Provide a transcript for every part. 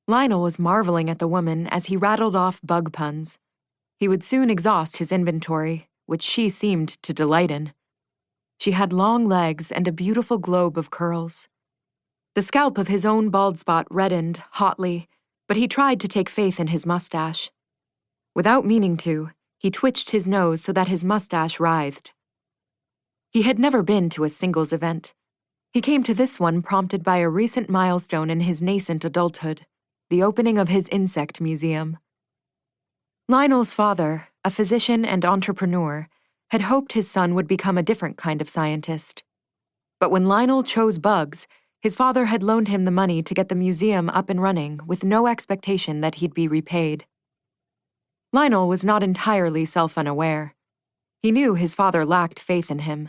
Lionel was marveling at the woman as he rattled off bug puns. He would soon exhaust his inventory, which she seemed to delight in. She had long legs and a beautiful globe of curls. The scalp of his own bald spot reddened hotly, but he tried to take faith in his mustache. Without meaning to, he twitched his nose so that his mustache writhed. He had never been to a singles event. He came to this one prompted by a recent milestone in his nascent adulthood, the opening of his insect museum. Lionel's father, a physician and entrepreneur, had hoped his son would become a different kind of scientist. But when Lionel chose bugs, his father had loaned him the money to get the museum up and running with no expectation that he'd be repaid. Lionel was not entirely self-unaware. He knew his father lacked faith in him.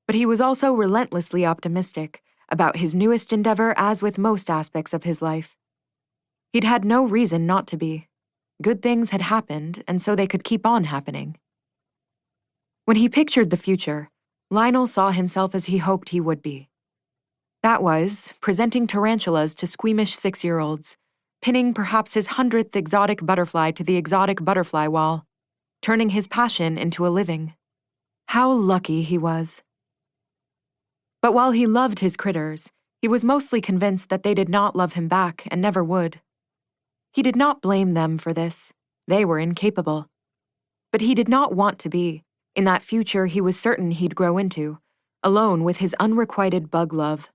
But he was also relentlessly optimistic about his newest endeavor, as with most aspects of his life. He'd had no reason not to be. Good things had happened, and so they could keep on happening. When he pictured the future, Lionel saw himself as he hoped he would be. That was, presenting tarantulas to squeamish 6-year-olds, pinning perhaps his 100th exotic butterfly to the exotic butterfly wall, turning his passion into a living. How lucky he was. But while he loved his critters, he was mostly convinced that they did not love him back and never would. He did not blame them for this. They were incapable. But he did not want to be, in that future he was certain he'd grow into, alone with his unrequited bug love.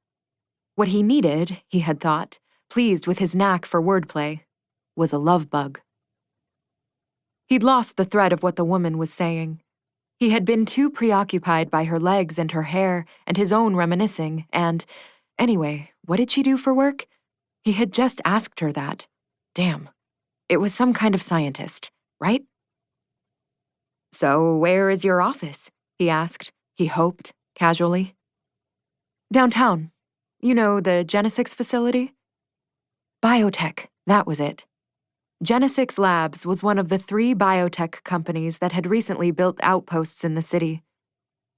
What he needed, he had thought, pleased with his knack for wordplay, was a love bug. He'd lost the thread of what the woman was saying. He had been too preoccupied by her legs and her hair and his own reminiscing, and, anyway, what did she do for work? He had just asked her that. Damn. It was some kind of scientist, right? So, where is your office? He asked, he hoped, casually. Downtown. You know, the Genesix facility? Biotech, that was it. Genesix Labs was one of the 3 biotech companies that had recently built outposts in the city.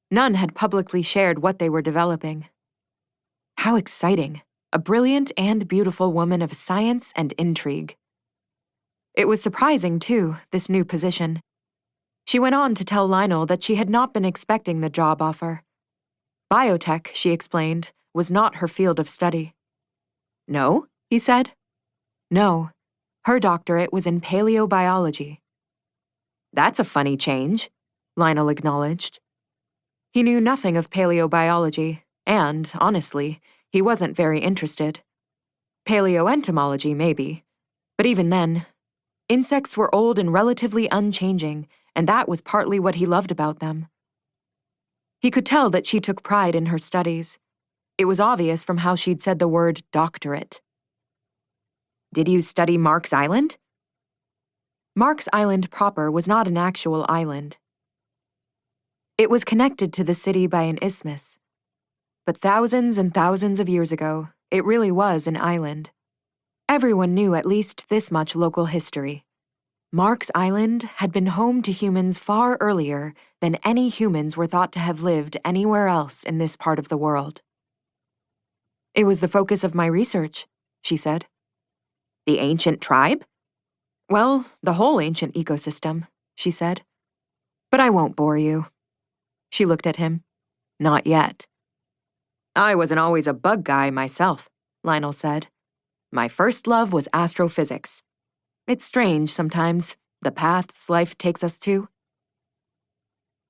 None had publicly shared what they were developing. How exciting, a brilliant and beautiful woman of science and intrigue. It was surprising, too, this new position. She went on to tell Lionel that she had not been expecting the job offer. Biotech, she explained, was not her field of study. No, he said. No. Her doctorate was in paleobiology. That's a funny change, Lionel acknowledged. He knew nothing of paleobiology, and, honestly, he wasn't very interested. Paleoentomology, maybe, but even then, insects were old and relatively unchanging, and that was partly what he loved about them. He could tell that she took pride in her studies. It was obvious from how she'd said the word doctorate. Did you study Marks Island? Marks Island proper was not an actual island. It was connected to the city by an isthmus. But thousands and thousands of years ago, it really was an island. Everyone knew at least this much local history. Marks Island had been home to humans far earlier than any humans were thought to have lived anywhere else in this part of the world. It was the focus of my research, she said. The ancient tribe? Well, the whole ancient ecosystem, she said. But I won't bore you. She looked at him. Not yet. I wasn't always a bug guy myself, Lionel said. My first love was astrophysics. It's strange sometimes, the paths life takes us to.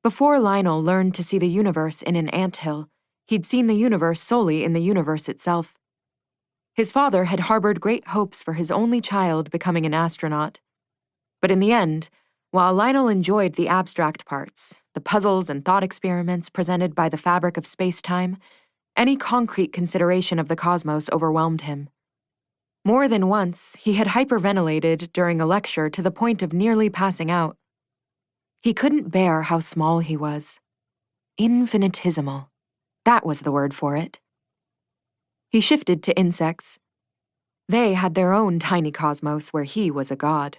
Before Lionel learned to see the universe in an anthill, he'd seen the universe solely in the universe itself. His father had harbored great hopes for his only child becoming an astronaut. But in the end, while Lionel enjoyed the abstract parts, the puzzles and thought experiments presented by the fabric of space-time, any concrete consideration of the cosmos overwhelmed him. More than once, he had hyperventilated during a lecture to the point of nearly passing out. He couldn't bear how small he was. Infinitesimal. That was the word for it. He shifted to insects. They had their own tiny cosmos where he was a god.